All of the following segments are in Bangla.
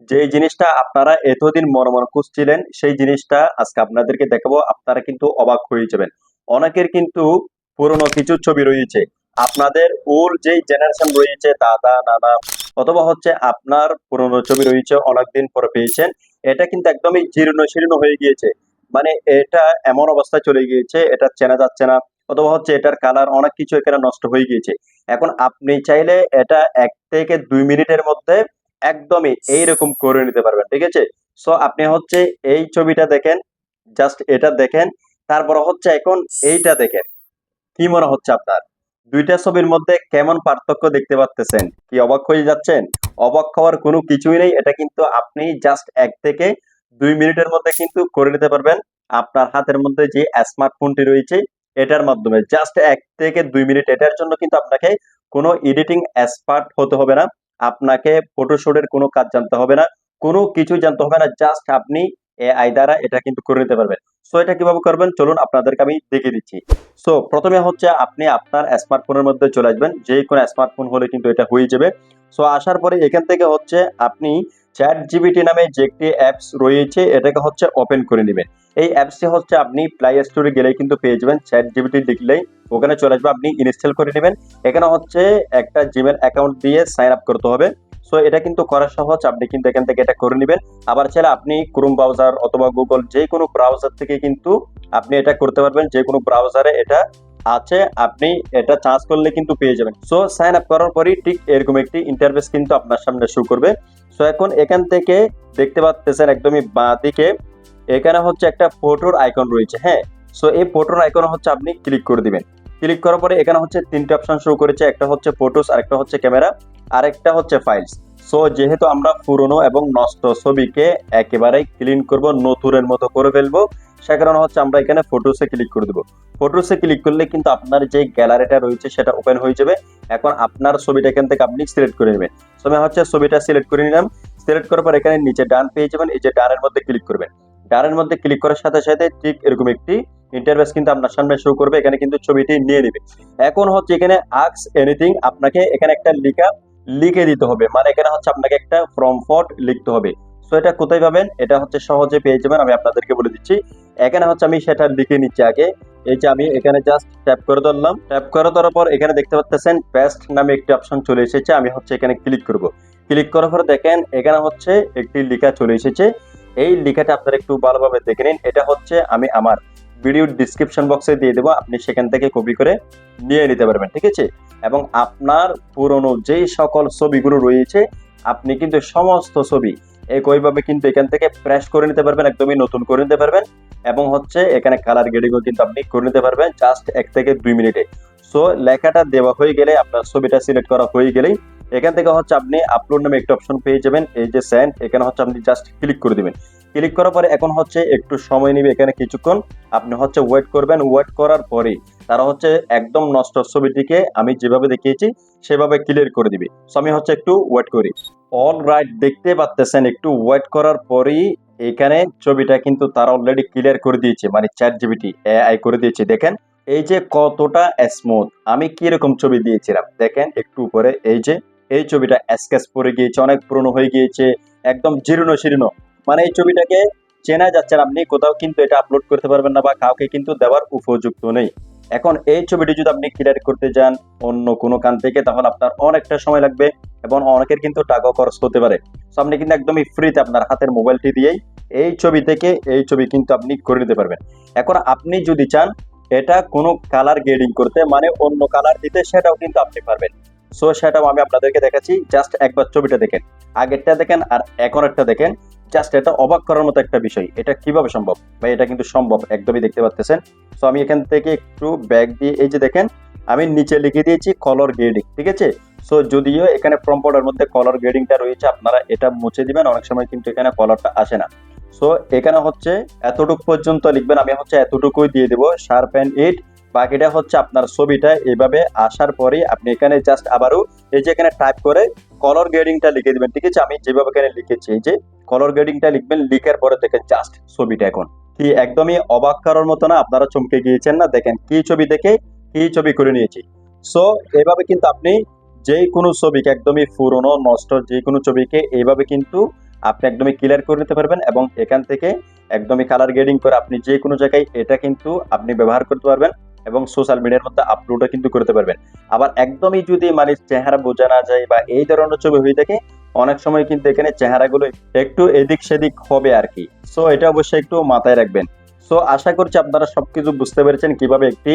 যে জিনিসটা আপনারা এতদিন মনে মনে খুঁজছিলেন সেই জিনিসটা আজকে আপনাদেরকে দেখাবো, আপনারা কিন্তু অবাক হয়ে যাবেন। অনেকের কিন্তু পুরনো কিছু ছবি রয়েছে, আপনাদের ওর যেই জেনারেশন রয়েছে দাদা নানা অথবা হচ্ছে আপনার পুরনো ছবি রয়েছে অনেকদিন পরে পেয়েছেন, এটা কিন্তু একদমই জীর্ণ শীর্ণ হয়ে গিয়েছে। মানে এটা এমন অবস্থায় চলে গিয়েছে, এটা চেনা যাচ্ছে না, অথবা হচ্ছে এটার কালার অনেক কিছু এখানে নষ্ট হয়ে গিয়েছে। এখন আপনি চাইলে এটা 1 থেকে 2 মিনিটের মধ্যে একদমই এইরকম করে নিতে পারবেন, ঠিক আছে? সো আপনি হচ্ছে এই ছবিটা দেখেন, জাস্ট এটা দেখেন, তারপর হচ্ছে এখন এইটা দেখেন। কি মনে হচ্ছে আপনার? দুইটা ছবির মধ্যে কেমন পার্থক্য দেখতে পাচ্তেছেন? কি অবাক হয়ে যাচ্ছেন? অবাক হওয়ার কোনো কিছুই নেই, এটা কিন্তু আপনি জাস্ট 1 থেকে 2 মিনিটের মধ্যে কিন্তু করে নিতে পারবেন। আপনার হাতের মধ্যে যে স্মার্টফোনটি রয়েছে এটার মাধ্যমে জাস্ট 1 থেকে 2 মিনিট। এটার জন্য কিন্তু আপনাকে কোনো এডিটিং এক্সপার্ট হতে হবে না, আপনাকে ফটোশুটের কোনো কাজ জানতে হবে না, কোনো কিছু জানতে হবে না, জাস্ট আপনি এআই দ্বারা এটা কিন্তু করে নিতে পারবেন। সো এটা কিভাবে করবেন চলুন আপনাদেরকে আমি দেখিয়ে দিচ্ছি। সো প্রথমে হচ্ছে আপনি আপনার স্মার্টফোনের মধ্যে চলে আসবেন, যে কোনো স্মার্টফোন হলে কিন্তু এটা হয়ে যাবে। সো আসার পরে এখান থেকে হচ্ছে আপনি চ্যাট জিপিটি নামে যে একটি অ্যাপস রয়েছে এটাকে হচ্ছে ওপেন করে নেবেন। এই অ্যাপসটি হচ্ছে আপনি প্লে স্টোরে গেলেই কিন্তু পেয়ে যাবেন, চ্যাট জিপিটি লিখলেই ওখানে চলে আসবে, আপনি ইনস্টল করে নেবেন। এখানে হচ্ছে একটা জিমেল অ্যাকাউন্ট দিয়ে সাইন আপ করতে হবে। সো এটা কিন্তু করা সহজ, আপনি কিন্তু এখান থেকে এটা করে নেবেন। আবার চাইলে আপনি ক্রোম ব্রাউজার অথবা গুগল যে কোনো ব্রাউজার থেকে কিন্তু আপনি এটা করতে পারবেন, যে কোনো ব্রাউজারে এটা আছে, আপনি এটা চার্জ করলে কিন্তু পেয়ে যাবেন। সো সাইন আপ করার পরই ঠিক এরকম একটি ইন্টারফেস কিন্তু আপনার সামনে শো করবে। সো এখন এখান থেকে দেখতে পাচ্ছেন একদমই বাঁ দিকে এখানে হচ্ছে একটা ফটোর আইকন রয়েছে, হ্যাঁ। সো এই ফটোর আইকন হচ্ছে আপনি ক্লিক করে দিবেন। ক্লিক করার পরে এখানে হচ্ছে তিনটা অপশন শো করেছে, একটা হচ্ছে ফটোস, আরেকটা হচ্ছে ক্যামেরা, আরেকটা হচ্ছে ফাইলস। সো যেহেতু আমরা পুরনো এবং নষ্ট ছবিকে একেবারেই ক্লিন করব, নতুনের মতো করে ফেলবো, সে কারণে হচ্ছে আমরা এখানে ফটোসে ক্লিক করে দেবো। ফটোসে ক্লিক করলে কিন্তু আপনার যে গ্যালারিটা রয়েছে সেটা ওপেন হয়ে যাবে। এখন আপনার ছবিটা এখান থেকে আপনি সিলেক্ট করে নেবেন। সো আমি হচ্ছে ছবিটা সিলেক্ট করে নিলাম। সিলেক্ট করার পর এখানে নিচে ডান পেয়ে যাবেন, এই যে ডানের মধ্যে ক্লিক করবেন। ডানের মধ্যে ক্লিক করার সাথে সাথে ঠিক এরকম একটি ইন্টারফেস কিন্তু আপনার সামনে শো করবে, এখানে কিন্তু ছবিটি নিয়ে নেবে। এখন হচ্ছে এখানে আস্ক এনিথিং, আপনাকে এখানে একটা লিখে দিতে হবে, মানে এখানে হচ্ছে আপনাকে একটা প্রম্পট লিখতে হবে। সো এটা কোথায় পাবেন? এটা হচ্ছে সহজে পেয়ে যাবেন, আমি আপনাদেরকে বলে দিচ্ছি। এখানে হচ্ছে আমি সেটা লিখে নিচ্ছি আগে। এই যে আমি এখানে জাস্ট ট্যাপ করে ধরলাম, ট্যাপ করে ধরার পর এখানে দেখতে পাচ্ছেন পেস্ট নামে একটি অপশন চলে এসেছে, আমি হচ্ছে এখানে ক্লিক করব। ক্লিক করার পর দেখেন এখানে হচ্ছে একটি লেখা চলে এসেছে। এই লেখাটা আপনারা একটু ভালোভাবে দেখে নিন, এটা হচ্ছে আমি আমার ভিডিওর ডিসক্রিপশন বক্সে দিয়ে দেবো, আপনি সেখান থেকে কপি করে নিয়ে নিতে পারবেন, ঠিক আছে? এবং আপনার পুরনো যেই সকল ছবিগুলো রয়েছে আপনি কিন্তু সমস্ত ছবি একইভাবে কিন্তু এখান থেকে প্রেস করে নিতে পারবেন, একদমই নতুন করে নিতে পারবেন। এবং হচ্ছে এখানে কালার গ্রেডিংও কিন্তু আপনি করে নিতে পারবেন জাস্ট 1 থেকে 2 মিনিটে। সো লেখাটা দেওয়া হয়ে গেলে, আপনার ছবিটা সিলেক্ট করা হয়ে গেলেই এখান থেকে হচ্ছে আপনি আপলোড নামে একটা অপশন পেয়ে যাবেন, এই যে সেন্ড, এখানে হচ্ছে আপনি জাস্ট ক্লিক করে দিবেন। ক্লিক করার পরে এখন হচ্ছে একটু সময় নেবে, এখানে কিছুক্ষণ আপনি হচ্ছে ওয়েট করবেন। ওয়েট করার পরে তারা হচ্ছে একদম নষ্ট ছবিটিকে আমি যেভাবে দেখিয়েছি সেভাবে ক্লিয়ার করে দিবে। সো আমি হচ্ছে একটু ওয়েট করি। অল রাইট, দেখতে পাচ্ছেন একটু ওয়েট করার পরেই এখানে ছবিটা কিন্তু তারা অলরেডি ক্লিয়ার করে দিয়েছে, মানে চ্যাট জিপিটি এআই করে দিয়েছে। দেখেন এই যে কতটা স্মুথ, আমি কি রকম ছবি দিয়েছিলাম দেখেন একটু উপরে, এই যে এই ছবিটা স্কেচ পড়ে গিয়েছে, অনেক পুরনো হয়ে গিয়েছে, একদম জীর্ণ শীর্ণ। মানে এই ছবিটাকে চেনা যাচ্ছে না, আপনি কোথাও কিন্তু এটা আপলোড করতে পারবেন না বা কাউকে কিন্তু দেওয়ার উপযুক্ত নেই। এখন এই ছবিটি যদি আপনি ক্লিয়ার করতে যান অন্য কোনো কান থেকে, তাহলে আপনার অনেকটা সময় লাগবে এবং অনেকের কিন্তু টাকা খরচ হতে পারে। সো আপনি কিন্তু একদমই ফ্রিতে আপনার হাতের মোবাইলটি দিয়েই এই ছবি থেকে এই ছবি কিন্তু আপনি করে নিতে পারবেন। এখন আপনি যদি চান এটা কোনো কালার গ্রেডিং করতে, মানে অন্য কালার দিতে, সেটাও কিন্তু আপনি পারবেন। সো সেটাও আমি আপনাদেরকে দেখাচ্ছি, জাস্ট একবার ছবিটা দেখেন, আগেরটা দেখেন আর এখনেরটা দেখেন। জাস্ট এটা অবাক করার মতো একটা বিষয়, এটা কিভাবে সম্ভব ভাই? এটা কিন্তু সম্ভব, একদমই দেখতে পাচ্ছেন। সো আমি এখান থেকে একটু ব্যাক দিয়ে এই যে দেখেন আমি নিচে লিখে দিয়েছি কলর গ্রেডিং, ঠিক আছে? সো যদিও এখানে প্রম্পটের মধ্যে কলর গ্রেডিংটা রয়েছে, আপনারা এটা মুছে দিবেন, অনেক সময় কিন্তু এখানে কলরটা আসে না। সো এখানে হচ্ছে এতটুকু পর্যন্ত লিখবেন, আমি হচ্ছে এতটুকুই দিয়ে দেবো, শার্প অ্যান্ড ইট। বাকিটা হচ্ছে আপনার ছবিটা এভাবে আসার পরে আপনি এখানে জাস্ট আবারও এই যে এখানে টাইপ করে কলর গ্রেডিংটা লিখে দিবেন, ঠিক আছে? আমি যেভাবে এখানে লিখেছি এই যে কলর গ্রেডিংটা লিখবেন, লিখার পরে দেখেন জাস্ট ছবিটা এখন কি একদমই অবাক করার মতো না? আপনারা চমকে গিয়েছেন না? দেখেন কি ছবি দেখে কি ছবি করে নিয়েছি। সো এভাবে কিন্তু আপনি যে কোনো ছবিকে, একদমই পুরনো নষ্ট যে কোনো ছবিকে এইভাবে কিন্তু আপনি একদমই ক্লিয়ার করে নিতে পারবেন এবং এখান থেকে একদমই কালার গ্রেডিং করে আপনি যে কোনো জায়গায় এটা কিন্তু আপনি ব্যবহার করতে পারবেন এবং সোশ্যাল মিডিয়ার মধ্যে আপলোডও কিন্তু করতে পারবেন। আবার একদমই যদি মানে চেহারা বোঝা না যায় বা এই ধরনের ছবি হয়ে থাকে, অনেক সময় কিন্তু এখানে চেহারাগুলো একটু এদিক সেদিক হবে আর কি। সো এটা অবশ্যই একটু মাথায় রাখবেন। সো আশা করছি আপনারা সবকিছু বুঝতে পেরেছেন কিভাবে একটি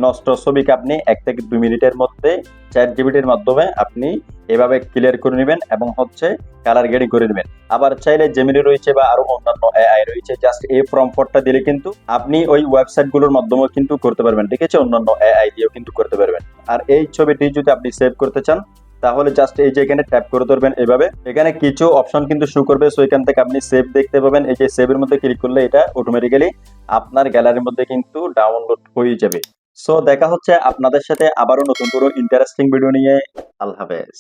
নষ্ট ছবিকে আপনি 1 থেকে 2 মিনিটের মধ্যে চ্যাট জিপিটির মাধ্যমে আপনি এভাবে ক্লিয়ার করে নেবেন এবং হচ্ছে কালার গ্রেডিং করে নেবেন। আবার চাইলে জেমিনি রয়েছে বা আরো অন্যান্য এআই রয়েছে, জাস্ট এই প্রম্পটটা দিলে কিন্তু আপনি ওই ওয়েবসাইট গুলোর মাধ্যমেও কিন্তু করতে পারবেন, ঠিক আছে, অন্যান্য এআই দিয়েও কিন্তু করতে পারবেন। আর এই ছবিটি যদি আপনি সেভ করতে চান তাহলে জাস্ট এই যে এখানে ট্যাপ করে ধরবেন এভাবে, এখানে কিছু অপশন কিন্তু শো করবে। সো এখান থেকে আপনি সেভ দেখতে পাবেন, এই যে সেভের মধ্যে ক্লিক করলে এটা অটোমেটিক্যালি আপনার গ্যালারির মধ্যে কিন্তু ডাউনলোড হয়ে যাবে। সো দেখা হচ্ছে আপনাদের সাথে আবারও নতুন কোনো ইন্টারেস্টিং ভিডিও নিয়ে। আল্লাহ হাফেজ।